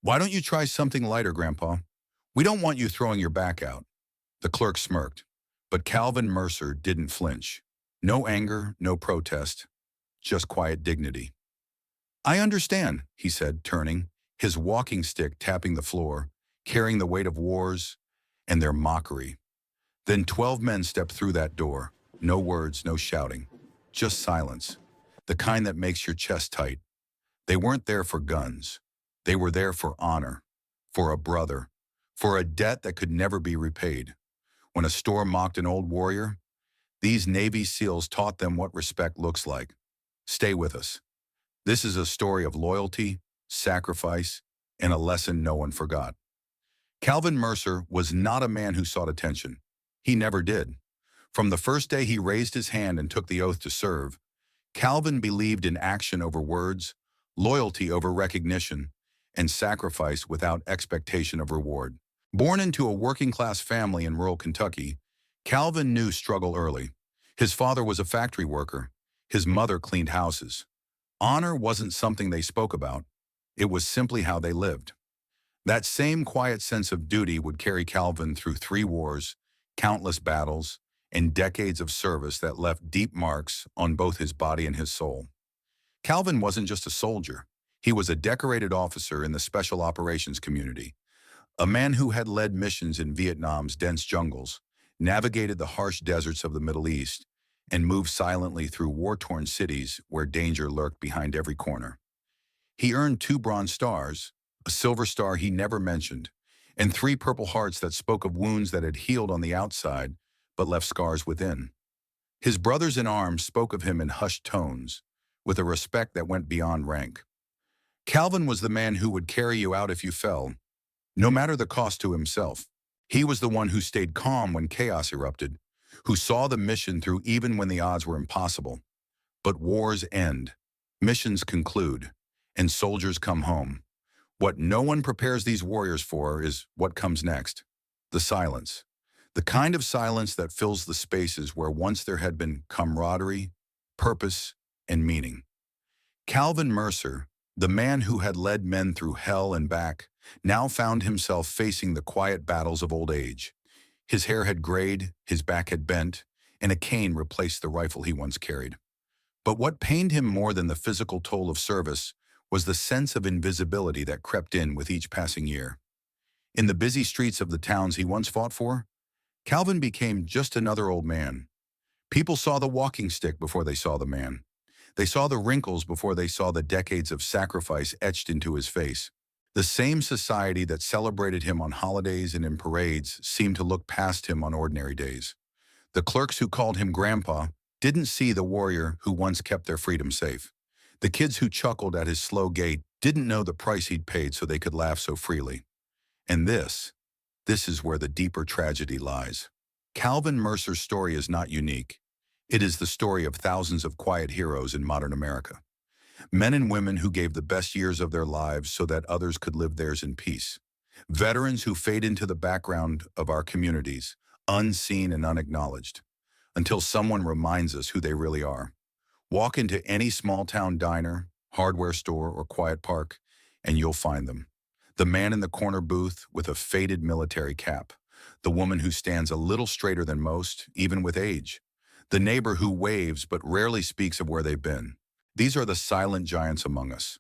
Why don't you try something lighter, Grandpa? We don't want you throwing your back out. The clerk smirked, but Calvin Mercer didn't flinch. No anger, no protest, just quiet dignity. I understand, he said, turning, his walking stick tapping the floor, carrying the weight of wars and their mockery. Then 12 men stepped through that door. No words, no shouting, just silence, the kind that makes your chest tight. They weren't there for guns. They were there for honor, for a brother, for a debt that could never be repaid. When a storm mocked an old warrior, these Navy SEALs taught them what respect looks like. Stay with us. This is a story of loyalty, sacrifice, and a lesson no one forgot. Calvin Mercer was not a man who sought attention. He never did. From the first day he raised his hand and took the oath to serve, Calvin believed in action over words, loyalty over recognition, and sacrifice without expectation of reward. Born into a working-class family in rural Kentucky, Calvin knew struggle early. His father was a factory worker. His mother cleaned houses. Honor wasn't something they spoke about. It was simply how they lived. That same quiet sense of duty would carry Calvin through 3 wars, countless battles, and decades of service that left deep marks on both his body and his soul. Calvin wasn't just a soldier. He was a decorated officer in the Special Operations community, a man who had led missions in Vietnam's dense jungles, navigated the harsh deserts of the Middle East, and moved silently through war-torn cities where danger lurked behind every corner. He earned 2 Bronze Stars, a Silver Star he never mentioned, and 3 Purple Hearts that spoke of wounds that had healed on the outside but left scars within. His brothers in arms spoke of him in hushed tones, with a respect that went beyond rank. Calvin was the man who would carry you out if you fell, no matter the cost to himself. He was the one who stayed calm when chaos erupted, who saw the mission through even when the odds were impossible. But wars end, missions conclude, and soldiers come home. What no one prepares these warriors for is what comes next: the silence. The kind of silence that fills the spaces where once there had been camaraderie, purpose, and meaning. Calvin Mercer, the man who had led men through hell and back, now found himself facing the quiet battles of old age. His hair had grayed, his back had bent, and a cane replaced the rifle he once carried. But what pained him more than the physical toll of service was the sense of invisibility that crept in with each passing year. In the busy streets of the towns he once fought for, Calvin became just another old man. People saw the walking stick before they saw the man. They saw the wrinkles before they saw the decades of sacrifice etched into his face. The same society that celebrated him on holidays and in parades seemed to look past him on ordinary days. The clerks who called him Grandpa didn't see the warrior who once kept their freedom safe. The kids who chuckled at his slow gait didn't know the price he'd paid so they could laugh so freely. And this is where the deeper tragedy lies. Calvin Mercer's story is not unique. It is the story of thousands of quiet heroes in modern America. Men and women who gave the best years of their lives so that others could live theirs in peace. Veterans who fade into the background of our communities, unseen and unacknowledged, until someone reminds us who they really are. Walk into any small-town diner, hardware store, or quiet park, and you'll find them. The man in the corner booth with a faded military cap. The woman who stands a little straighter than most, even with age. The neighbor who waves but rarely speaks of where they've been. These are the silent giants among us.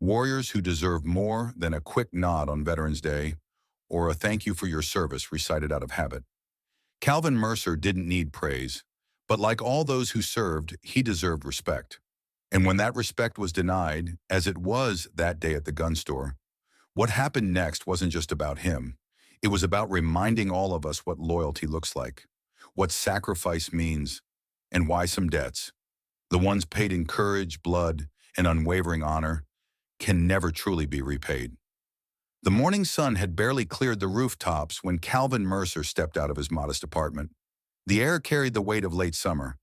Warriors who deserve more than a quick nod on Veterans Day or a thank you for your service recited out of habit. Calvin Mercer didn't need praise, but like all those who served, he deserved respect. And when that respect was denied, as it was that day at the gun store, what happened next wasn't just about him. It was about reminding all of us what loyalty looks like, what sacrifice means, and why some debts, the ones paid in courage, blood, and unwavering honor, can never truly be repaid. The morning sun had barely cleared the rooftops when Calvin Mercer stepped out of his modest apartment. The air carried the weight of late summer,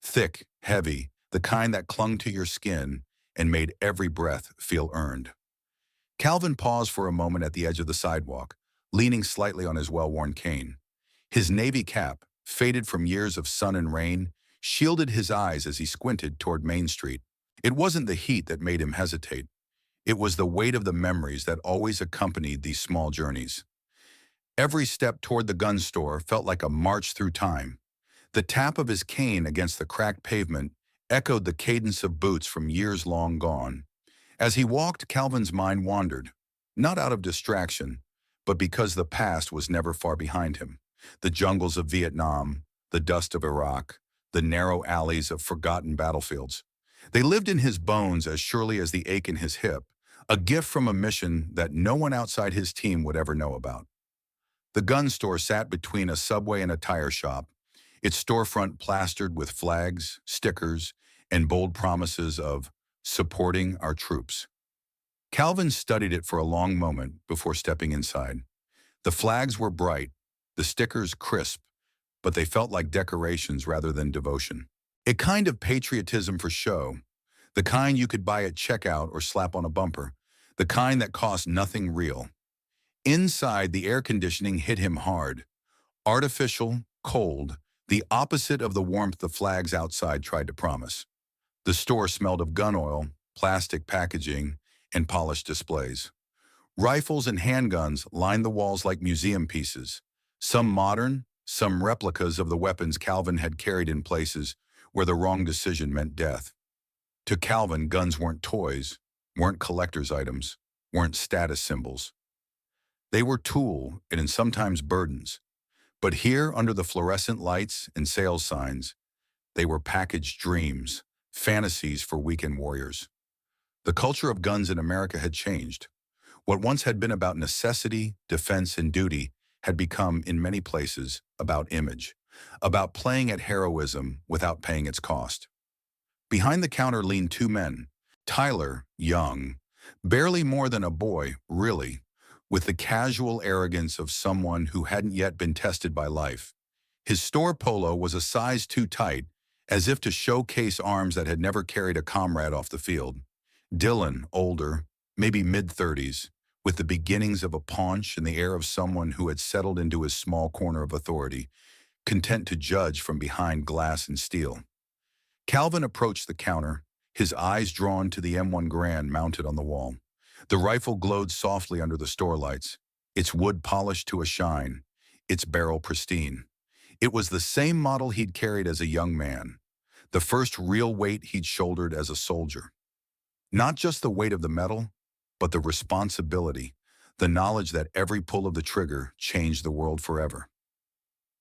thick, heavy, the kind that clung to your skin and made every breath feel earned. Calvin paused for a moment at the edge of the sidewalk, leaning slightly on his well-worn cane. His navy cap, faded from years of sun and rain, shielded his eyes as he squinted toward Main Street. It wasn't the heat that made him hesitate. It was the weight of the memories that always accompanied these small journeys. Every step toward the gun store felt like a march through time. The tap of his cane against the cracked pavement echoed the cadence of boots from years long gone. As he walked, Calvin's mind wandered, not out of distraction, but because the past was never far behind him. The jungles of Vietnam, the dust of Iraq, the narrow alleys of forgotten battlefields. They lived in his bones as surely as the ache in his hip, a gift from a mission that no one outside his team would ever know about. The gun store sat between a subway and a tire shop, its storefront plastered with flags, stickers, and bold promises of supporting our troops. Calvin studied it for a long moment before stepping inside. The flags were bright, the stickers crisp, but they felt like decorations rather than devotion. A kind of patriotism for show, the kind you could buy at checkout or slap on a bumper, the kind that cost nothing real. Inside, the air conditioning hit him hard. Artificial, cold, the opposite of the warmth the flags outside tried to promise. The store smelled of gun oil, plastic packaging, and polished displays. Rifles and handguns lined the walls like museum pieces, some modern, some replicas of the weapons Calvin had carried in places where the wrong decision meant death. To Calvin, guns weren't toys, weren't collector's items, weren't status symbols. They were tool and sometimes burdens. But here, under the fluorescent lights and sales signs, they were packaged dreams, fantasies for weekend warriors. The culture of guns in America had changed. What once had been about necessity, defense, and duty had become, in many places, about image, about playing at heroism without paying its cost. Behind the counter leaned two men, Tyler, young, barely more than a boy, really, with the casual arrogance of someone who hadn't yet been tested by life. His store polo was a size too tight, as if to showcase arms that had never carried a comrade off the field. Dylan, older, maybe mid-30s, with the beginnings of a paunch and the air of someone who had settled into his small corner of authority, content to judge from behind glass and steel. Calvin approached the counter, his eyes drawn to the M1 Garand mounted on the wall. The rifle glowed softly under the store lights, its wood polished to a shine, its barrel pristine. It was the same model he'd carried as a young man, the first real weight he'd shouldered as a soldier. Not just the weight of the metal, but the responsibility, the knowledge that every pull of the trigger changed the world forever.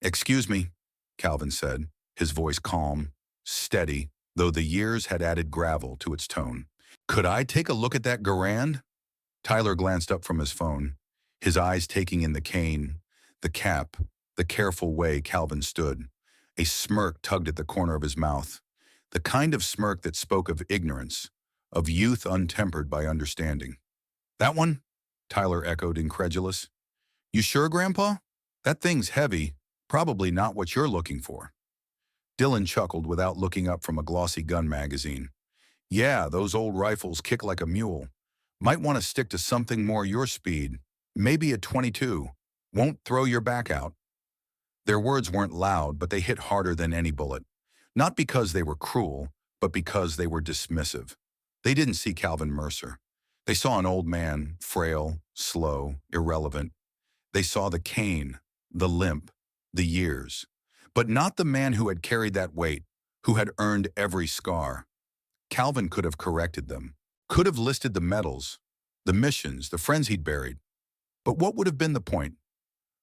"Excuse me," Calvin said, his voice calm, steady, though the years had added gravel to its tone. "Could I take a look at that Garand?" Tyler glanced up from his phone, his eyes taking in the cane, the cap, the careful way Calvin stood. A smirk tugged at the corner of his mouth, the kind of smirk that spoke of ignorance, of youth untempered by understanding. "That one?" Tyler echoed, incredulous. "You sure, Grandpa? That thing's heavy, probably not what you're looking for." Dylan chuckled without looking up from a glossy gun magazine. "Yeah, those old rifles kick like a mule. Might want to stick to something more your speed. Maybe a 22. Won't throw your back out." Their words weren't loud, but they hit harder than any bullet. Not because they were cruel, but because they were dismissive. They didn't see Calvin Mercer. They saw an old man, frail, slow, irrelevant. They saw the cane, the limp, the years. But not the man who had carried that weight, who had earned every scar. Calvin could have corrected them, could have listed the medals, the missions, the friends he'd buried. But what would have been the point?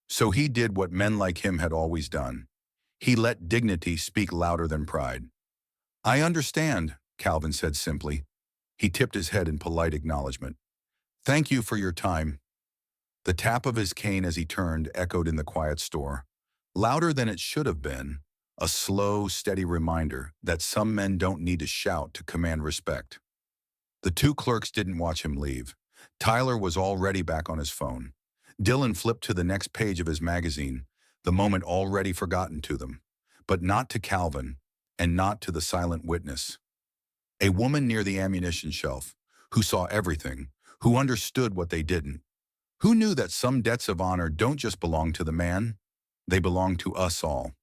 So he did what men like him had always done. He let dignity speak louder than pride. "I understand," Calvin said simply. He tipped his head in polite acknowledgement. "Thank you for your time." The tap of his cane as he turned echoed in the quiet store, louder than it should have been, a slow, steady reminder that some men don't need to shout to command respect. The two clerks didn't watch him leave. Tyler was already back on his phone. Dylan flipped to the next page of his magazine, the moment already forgotten to them, but not to Calvin, and not to the silent witness. A woman near the ammunition shelf, who saw everything, who understood what they didn't, who knew that some debts of honor don't just belong to the man, they belong to us all.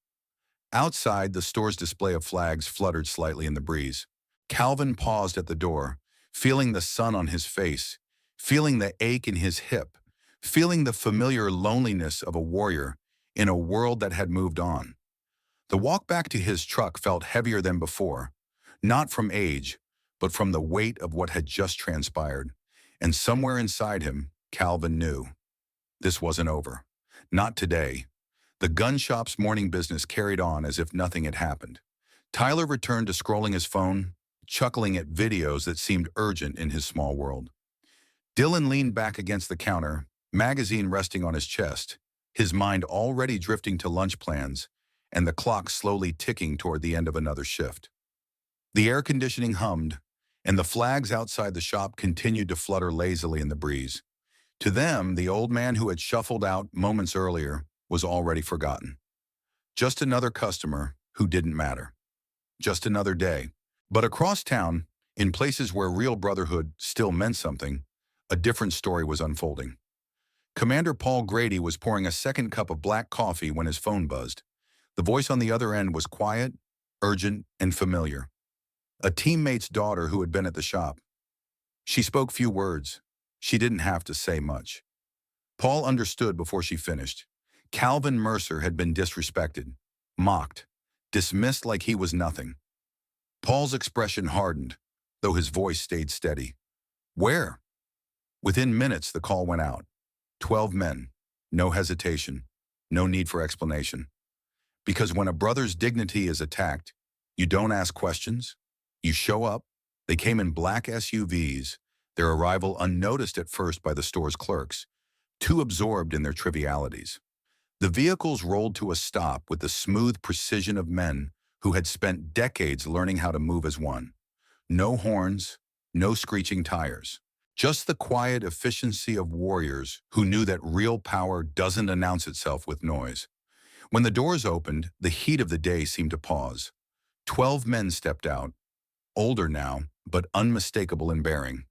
Outside, the store's display of flags fluttered slightly in the breeze. Calvin paused at the door, feeling the sun on his face, feeling the ache in his hip, feeling the familiar loneliness of a warrior in a world that had moved on. The walk back to his truck felt heavier than before, not from age, but from the weight of what had just transpired. And somewhere inside him, Calvin knew this wasn't over. Not today. The gun shop's morning business carried on as if nothing had happened. Tyler returned to scrolling his phone, chuckling at videos that seemed urgent in his small world. Dylan leaned back against the counter, magazine resting on his chest, his mind already drifting to lunch plans and the clock slowly ticking toward the end of another shift. The air conditioning hummed, and the flags outside the shop continued to flutter lazily in the breeze. To them, the old man who had shuffled out moments earlier was already forgotten. Just another customer who didn't matter. Just another day. But across town, in places where real brotherhood still meant something, a different story was unfolding. Commander Paul Grady was pouring a second cup of black coffee when his phone buzzed. The voice on the other end was quiet, urgent, and familiar. A teammate's daughter who had been at the shop. She spoke few words. She didn't have to say much. Paul understood before she finished. Calvin Mercer had been disrespected, mocked, dismissed like he was nothing. Paul's expression hardened, though his voice stayed steady. Where? Within minutes, the call went out. 12 men. No hesitation. No need for explanation. Because when a brother's dignity is attacked, you don't ask questions. You show up. They came in black SUVs, their arrival unnoticed at first by the store's clerks, too absorbed in their trivialities. The vehicles rolled to a stop with the smooth precision of men who had spent decades learning how to move as one. No horns, no screeching tires. Just the quiet efficiency of warriors who knew that real power doesn't announce itself with noise. When the doors opened, the heat of the day seemed to pause. 12 men stepped out, older now, but unmistakable in bearing.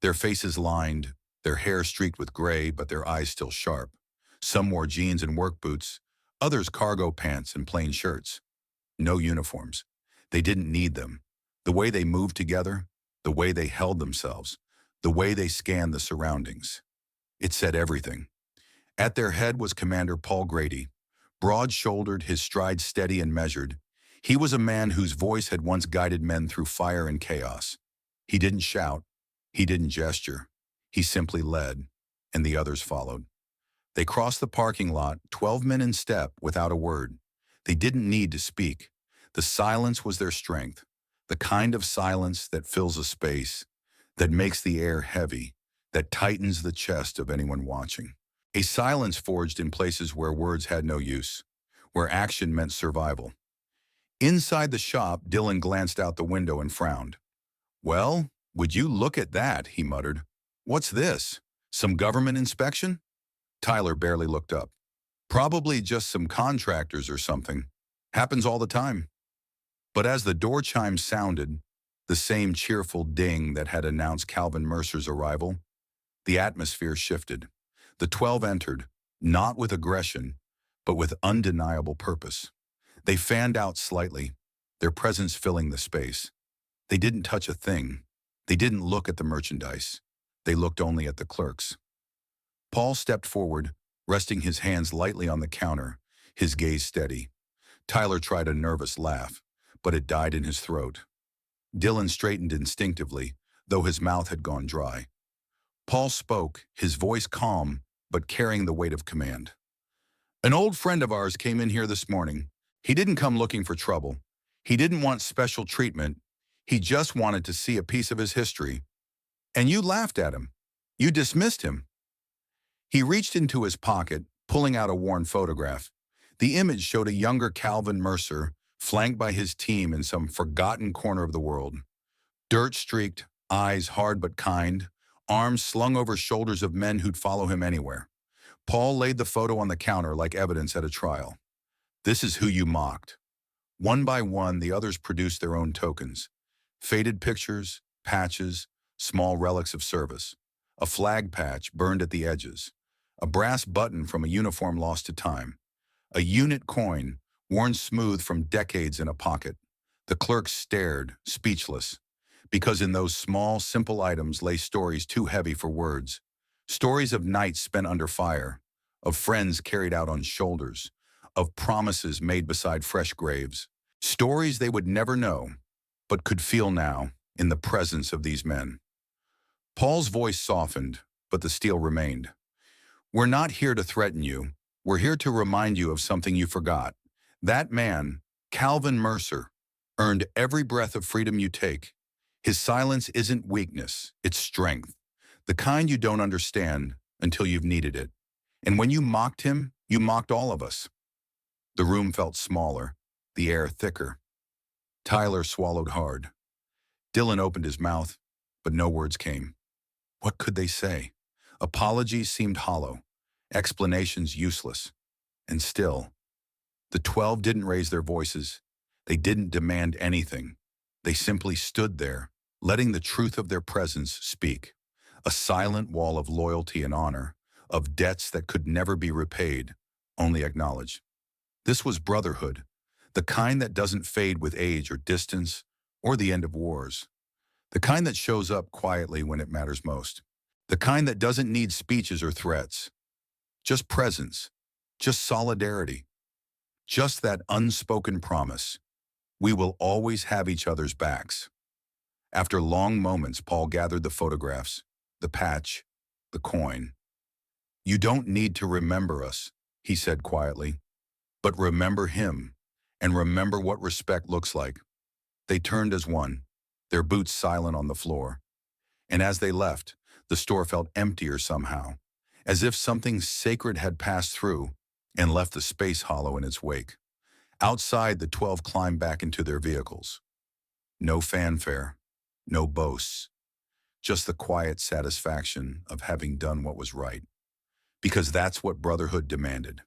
Their faces lined, their hair streaked with gray, but their eyes still sharp. Some wore jeans and work boots, others cargo pants and plain shirts. No uniforms. They didn't need them. The way they moved together, the way they held themselves, the way they scanned the surroundings. It said everything. At their head was Commander Paul Grady, broad-shouldered, his stride steady and measured. He was a man whose voice had once guided men through fire and chaos. He didn't shout. He didn't gesture. He simply led, and the others followed. They crossed the parking lot, 12 men in step, without a word. They didn't need to speak. The silence was their strength, the kind of silence that fills a space, that makes the air heavy, that tightens the chest of anyone watching. A silence forged in places where words had no use, where action meant survival. Inside the shop, Dylan glanced out the window and frowned. "Well, would you look at that?" he muttered. "What's this? Some government inspection?" Tyler barely looked up. "Probably just some contractors or something. Happens all the time." But as the door chimes sounded, the same cheerful ding that had announced Calvin Mercer's arrival, the atmosphere shifted. The 12 entered, not with aggression, but with undeniable purpose. They fanned out slightly, their presence filling the space. They didn't touch a thing. They didn't look at the merchandise. They looked only at the clerks. Paul stepped forward, resting his hands lightly on the counter, his gaze steady. Tyler tried a nervous laugh, but it died in his throat. Dylan straightened instinctively, though his mouth had gone dry. Paul spoke, his voice calm, but carrying the weight of command. "An old friend of ours came in here this morning. He didn't come looking for trouble. He didn't want special treatment. He just wanted to see a piece of his history. And you laughed at him. You dismissed him." He reached into his pocket, pulling out a worn photograph. The image showed a younger Calvin Mercer, flanked by his team in some forgotten corner of the world. Dirt-streaked, eyes hard but kind, arms slung over shoulders of men who'd follow him anywhere. Paul laid the photo on the counter like evidence at a trial. "This is who you mocked." One by one, the others produced their own tokens. Faded pictures, patches, small relics of service. A flag patch burned at the edges. A brass button from a uniform lost to time. A unit coin, worn smooth from decades in a pocket. The clerks stared, speechless. because in those small, simple items lay stories too heavy for words. Stories of nights spent under fire, of friends carried out on shoulders, of promises made beside fresh graves. Stories they would never know, but could feel now in the presence of these men. Paul's voice softened, but the steel remained. We're not here to threaten you. We're here to remind you of something you forgot. That man, Calvin Mercer, earned every breath of freedom you take. His silence isn't weakness, it's strength. The kind you don't understand until you've needed it. And when you mocked him, you mocked all of us. The room felt smaller, the air thicker. Tyler swallowed hard. Dylan opened his mouth, but no words came. What could they say? Apologies seemed hollow, explanations useless. And still, the 12 didn't raise their voices. They didn't demand anything. They simply stood there, letting the truth of their presence speak. A silent wall of loyalty and honor, of debts that could never be repaid, only acknowledged. This was brotherhood, the kind that doesn't fade with age or distance or the end of wars. The kind that shows up quietly when it matters most. The kind that doesn't need speeches or threats. Just presence, just solidarity, just that unspoken promise. We will always have each other's backs. After long moments, Paul gathered the photographs, the patch, the coin. You don't need to remember us, he said quietly, but remember him, and remember what respect looks like. They turned as one, their boots silent on the floor. And as they left, the store felt emptier somehow, as if something sacred had passed through and left the space hollow in its wake. Outside, the 12 climbed back into their vehicles. No fanfare, no boasts, just the quiet satisfaction of having done what was right. Because that's what brotherhood demanded.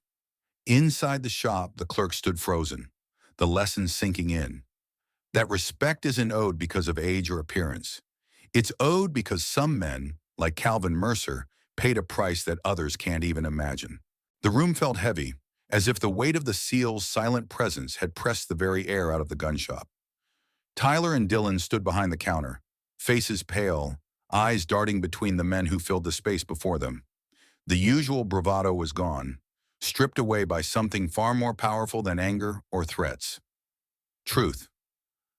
Inside the shop, the clerk stood frozen, the lesson sinking in. That respect isn't owed because of age or appearance. It's owed because some men, like Calvin Mercer, paid a price that others can't even imagine. The room felt heavy, as if the weight of the SEAL's silent presence had pressed the very air out of the gun shop. Tyler and Dylan stood behind the counter, faces pale, eyes darting between the men who filled the space before them. The usual bravado was gone, stripped away by something far more powerful than anger or threats. Truth.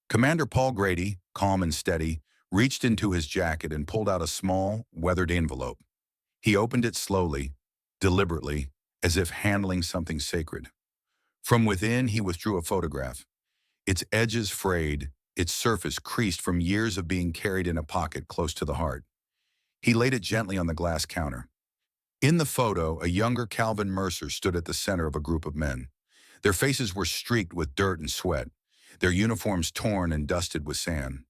Commander Paul Grady, calm and steady, reached into his jacket and pulled out a small, weathered envelope. He opened it slowly, deliberately, as if handling something sacred. From within, he withdrew a photograph. Its edges frayed, its surface creased from years of being carried in a pocket close to the heart. He laid it gently on the glass counter. In the photo, a younger Calvin Mercer stood at the center of a group of men. Their faces were streaked with dirt and sweat, their uniforms torn and dusted with sand.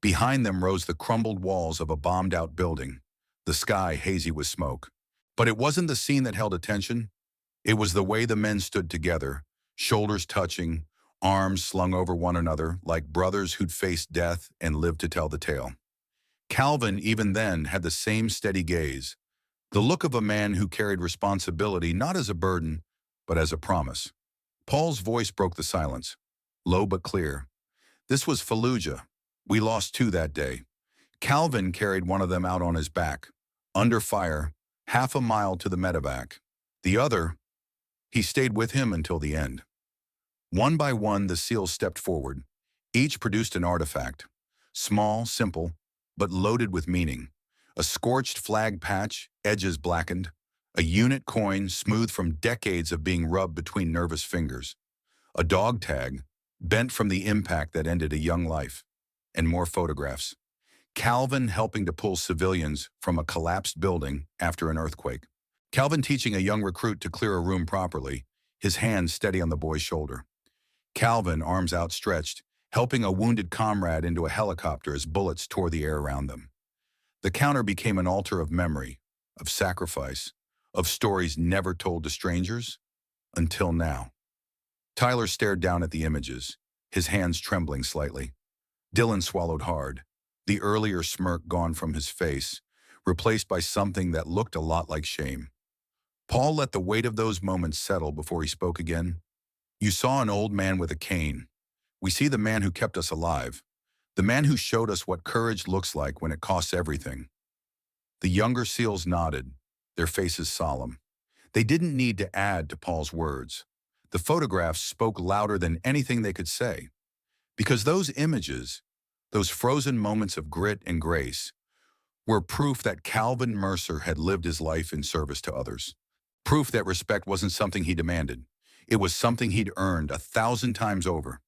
Behind them rose the crumbled walls of a bombed-out building, the sky hazy with smoke. But it wasn't the scene that held attention. It was the way the men stood together, shoulders touching, arms slung over one another like brothers who'd faced death and lived to tell the tale. Calvin, even then, had the same steady gaze, the look of a man who carried responsibility not as a burden, but as a promise. Paul's voice broke the silence, low but clear. This was Fallujah. We lost 2 that day. Calvin carried one of them out on his back, under fire, half a mile to the medevac. The other, he stayed with him until the end. One by one, the SEALs stepped forward. Each produced an artifact, small, simple, but loaded with meaning. A scorched flag patch, edges blackened. A unit coin, smooth from decades of being rubbed between nervous fingers. A dog tag, bent from the impact that ended a young life. And more photographs. Calvin helping to pull civilians from a collapsed building after an earthquake. Calvin teaching a young recruit to clear a room properly, his hand steady on the boy's shoulder. Calvin, arms outstretched, helping a wounded comrade into a helicopter as bullets tore the air around them. The counter became an altar of memory, of sacrifice, of stories never told to strangers, until now. Tyler stared down at the images, his hands trembling slightly. Dylan swallowed hard, the earlier smirk gone from his face, replaced by something that looked a lot like shame. Paul let the weight of those moments settle before he spoke again. You saw an old man with a cane. We see the man who kept us alive, The man who showed us what courage looks like when it costs everything. The younger SEALs nodded, their faces solemn. They didn't need to add to Paul's words. The photographs spoke louder than anything they could say. Because those images, those frozen moments of grit and grace, were proof that Calvin Mercer had lived his life in service to others. Proof that respect wasn't something he demanded. It was something he'd earned 1,000 times over.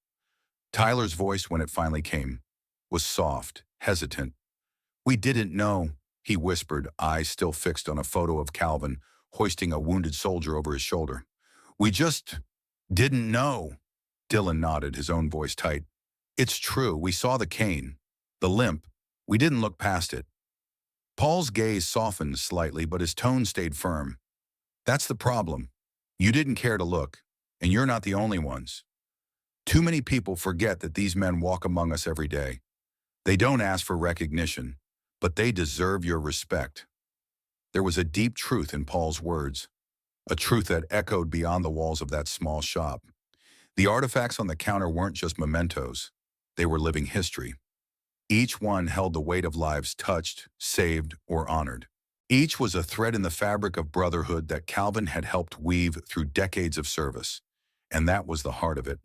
Tyler's voice, when it finally came, was soft, hesitant. "We didn't know," he whispered, eyes still fixed on a photo of Calvin hoisting a wounded soldier over his shoulder. "We just didn't know." Dylan nodded, his own voice tight. "It's true, we saw the cane, the limp. We didn't look past it." Paul's gaze softened slightly, but his tone stayed firm. "That's the problem. You didn't care to look, and you're not the only ones. Too many people forget that these men walk among us every day. They don't ask for recognition, but they deserve your respect." There was a deep truth in Paul's words, a truth that echoed beyond the walls of that small shop. The artifacts on the counter weren't just mementos. They were living history. Each one held the weight of lives touched, saved, or honored. Each was a thread in the fabric of brotherhood that Calvin had helped weave through decades of service. And that was the heart of it.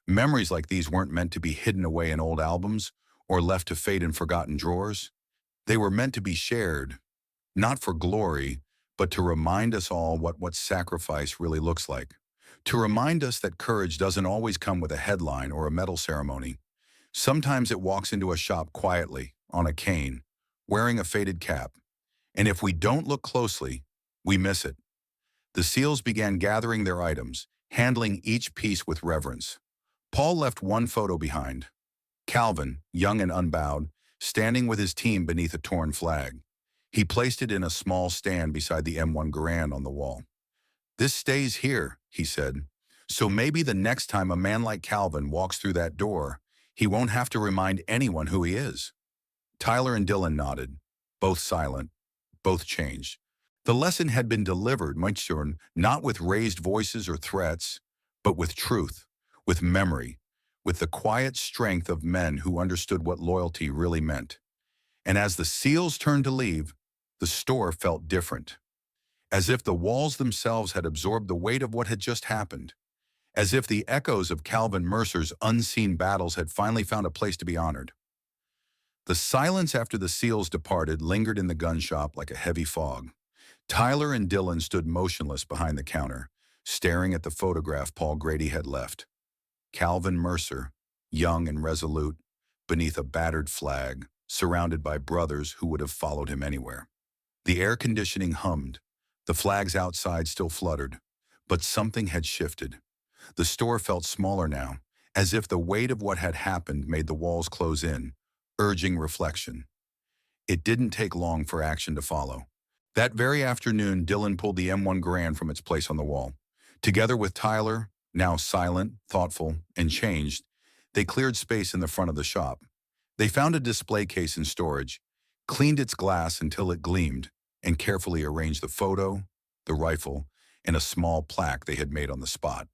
Memories like these weren't meant to be hidden away in old albums or left to fade in forgotten drawers. They were meant to be shared, not for glory, but to remind us all what sacrifice really looks like. To remind us that courage doesn't always come with a headline or a medal ceremony. Sometimes it walks into a shop quietly, on a cane, wearing a faded cap. And if we don't look closely, we miss it. The SEALs began gathering their items, handling each piece with reverence. Paul left one photo behind. Calvin, young and unbowed, standing with his team beneath a torn flag. He placed it in a small stand beside the M1 Garand on the wall. "This stays here," he said. "So maybe the next time a man like Calvin walks through that door, he won't have to remind anyone who he is." Tyler and Dylan nodded, both silent, both changed. The lesson had been delivered, not with raised voices or threats, but with truth, with memory, with the quiet strength of men who understood what loyalty really meant. And as the SEALs turned to leave, the store felt different. As if the walls themselves had absorbed the weight of what had just happened. As if the echoes of Calvin Mercer's unseen battles had finally found a place to be honored. The silence after the SEALs departed lingered in the gun shop like a heavy fog. Tyler and Dylan stood motionless behind the counter, staring at the photograph Paul Grady had left. Calvin Mercer, young and resolute, beneath a battered flag, surrounded by brothers who would have followed him anywhere. The air conditioning hummed. The flags outside still fluttered, but something had shifted. The store felt smaller now, as if the weight of what had happened made the walls close in, urging reflection. It didn't take long for action to follow. That very afternoon, Dylan pulled the M1 Garand from its place on the wall. Together with Tyler, now silent, thoughtful, and changed, they cleared space in the front of the shop. They found a display case in storage, cleaned its glass until it gleamed, and carefully arranged the photo, the rifle, and a small plaque they had made on the spot.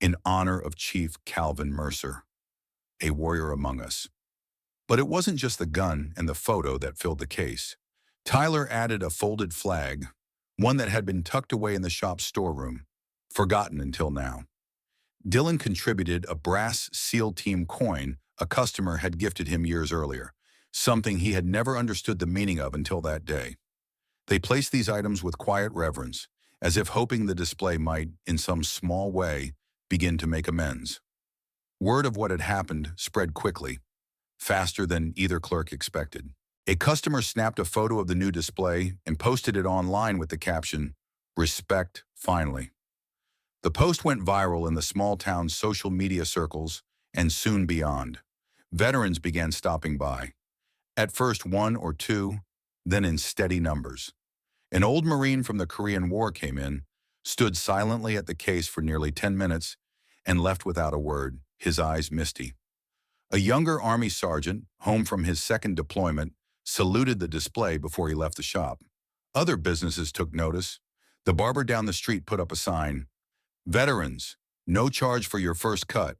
In honor of Chief Calvin Mercer, a warrior among us. But it wasn't just the gun and the photo that filled the case. Tyler added a folded flag, one that had been tucked away in the shop's storeroom, forgotten until now. Dylan contributed a brass SEAL team coin a customer had gifted him years earlier, something he had never understood the meaning of until that day. They placed these items with quiet reverence, as if hoping the display might, in some small way, begin to make amends. Word of what had happened spread quickly, faster than either clerk expected. A customer snapped a photo of the new display and posted it online with the caption, "Respect, finally." The post went viral in the small town's social media circles and soon beyond. Veterans began stopping by. At first 1 or 2, then in steady numbers. An old Marine from the Korean War came in, stood silently at the case for nearly 10 minutes, and left without a word, his eyes misty. A younger Army sergeant, home from his second deployment, saluted the display before he left the shop. Other businesses took notice. The barber down the street put up a sign, "Veterans, no charge for your first cut.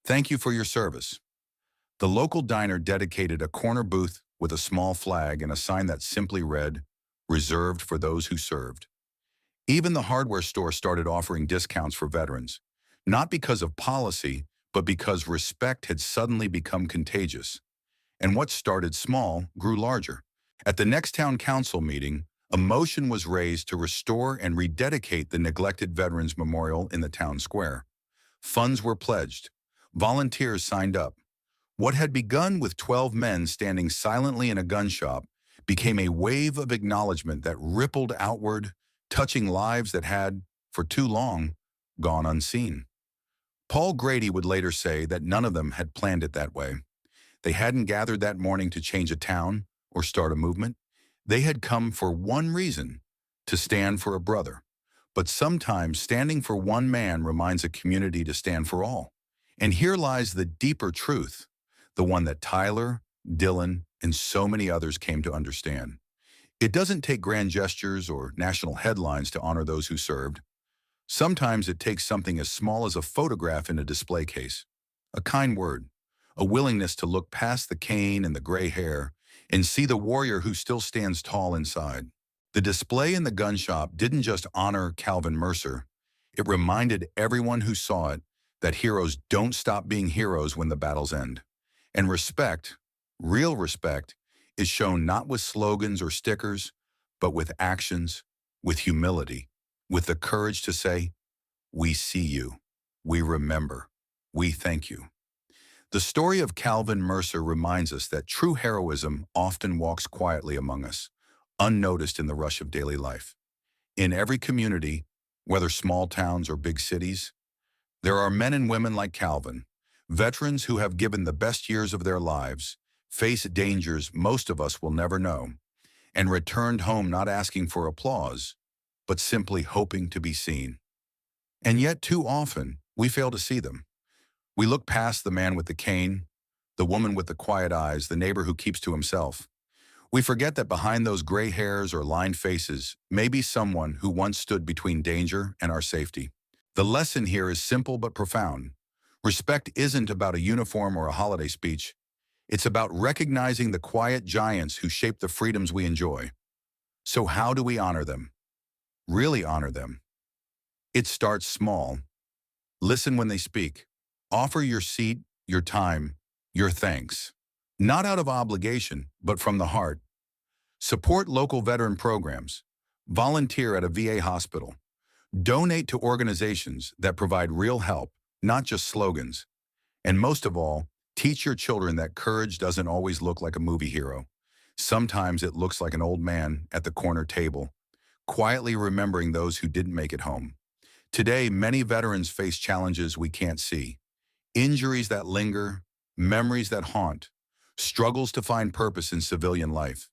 Thank you for your service." The local diner dedicated a corner booth with a small flag and a sign that simply read, "Reserved for those who served." Even the hardware store started offering discounts for veterans, not because of policy, but because respect had suddenly become contagious. And what started small grew larger. At the next town council meeting, a motion was raised to restore and rededicate the neglected Veterans Memorial in the town square. Funds were pledged. Volunteers signed up. What had begun with 12 men standing silently in a gun shop became a wave of acknowledgement that rippled outward, touching lives that had, for too long, gone unseen. Paul Grady would later say that none of them had planned it that way. They hadn't gathered that morning to change a town or start a movement. They had come for one reason, to stand for a brother. But sometimes standing for one man reminds a community to stand for all. And here lies the deeper truth, the one that Tyler, Dylan, and so many others came to understand. It doesn't take grand gestures or national headlines to honor those who served. Sometimes it takes something as small as a photograph in a display case, a kind word, a willingness to look past the cane and the gray hair and see the warrior who still stands tall inside. The display in the gun shop didn't just honor Calvin Mercer. It reminded everyone who saw it that heroes don't stop being heroes when the battles end. And respect, real respect, is shown not with slogans or stickers, but with actions, with humility, with the courage to say, "We see you, we remember, we thank you." The story of Calvin Mercer reminds us that true heroism often walks quietly among us, unnoticed in the rush of daily life. In every community, whether small towns or big cities, there are men and women like Calvin, veterans who have given the best years of their lives, faced dangers most of us will never know, and returned home not asking for applause, but simply hoping to be seen. And yet too often, we fail to see them. We look past the man with the cane, the woman with the quiet eyes, the neighbor who keeps to himself. We forget that behind those gray hairs or lined faces may be someone who once stood between danger and our safety. The lesson here is simple but profound. Respect isn't about a uniform or a holiday speech. It's about recognizing the quiet giants who shape the freedoms we enjoy. So how do we honor them? Really honor them? It starts small. Listen when they speak. Offer your seat, your time, your thanks. Not out of obligation, but from the heart. Support local veteran programs. Volunteer at a VA hospital. Donate to organizations that provide real help, not just slogans. And most of all, teach your children that courage doesn't always look like a movie hero. Sometimes it looks like an old man at the corner table, quietly remembering those who didn't make it home. Today, many veterans face challenges we can't see. Injuries that linger, memories that haunt, struggles to find purpose in civilian life.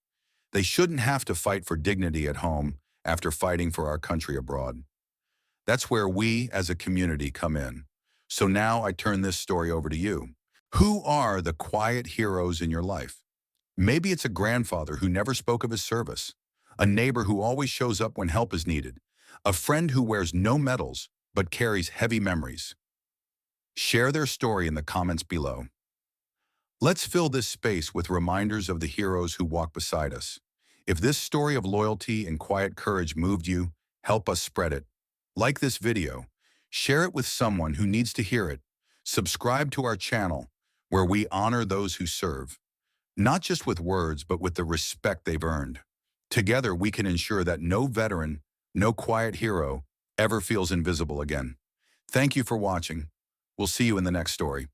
They shouldn't have to fight for dignity at home after fighting for our country abroad. That's where we as a community come in. So now I turn this story over to you. Who are the quiet heroes in your life? Maybe it's a grandfather who never spoke of his service, a neighbor who always shows up when help is needed, a friend who wears no medals but carries heavy memories. Share their story in the comments below. Let's fill this space with reminders of the heroes who walk beside us. If this story of loyalty and quiet courage moved you, help us spread it. Like this video, share it with someone who needs to hear it. Subscribe to our channel, where we honor those who serve, not just with words, but with the respect they've earned. Together, we can ensure that no veteran, no quiet hero ever feels invisible again. Thank you for watching. We'll see you in the next story.